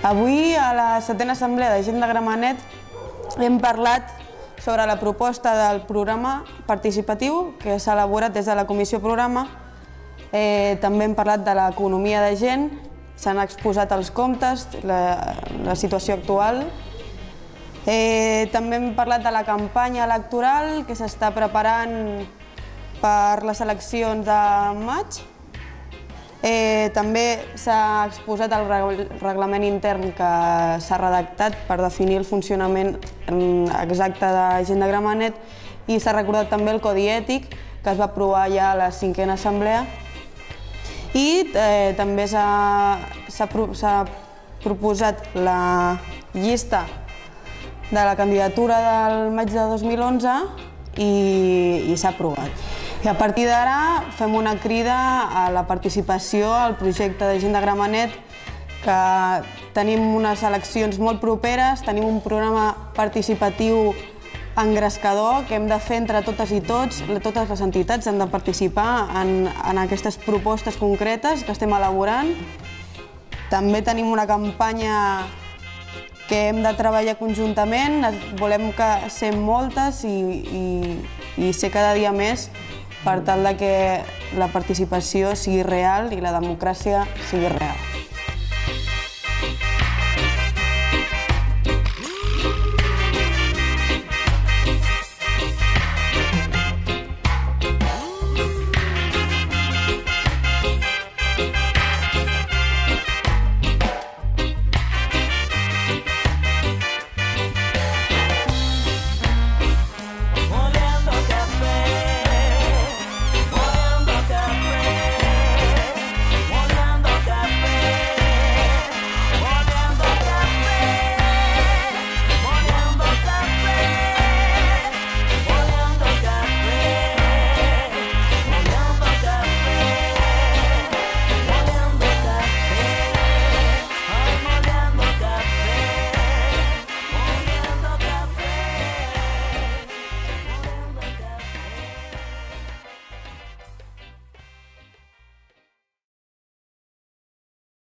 Avui, a la 7a Assemblea de Gent de Gramenet, hem parlat sobre la proposta del programa participatiu que s'ha elaborat des de la Comissió Programa. També hem parlat de l'economia de gent, s'han exposat els comptes, la situació actual. També hem parlat de la campanya electoral que s'està preparant per les eleccions de maig. També s'ha exposat el reglament intern que s'ha redactat per definir el funcionament exacte de Gent de Gramenet i s'ha recordat també el Codi Ètic que es va aprovar ja a la 5a Assemblea i també s'ha proposat la llista de la candidatura del maig de 2011 i s'ha aprovat. I a partir d'ara fem una crida a la participació al projecte de Gent de Gramenet, que tenim unes eleccions molt properes, tenim un programa participatiu engrescador que hem de fer entre totes i tots, totes les entitats hem de participar en aquestes propostes concretes que estem elaborant. També tenim una campanya que hem de treballar conjuntament, volem ser moltes i ser cada dia més per tal que la participació sigui real i la democràcia sigui real.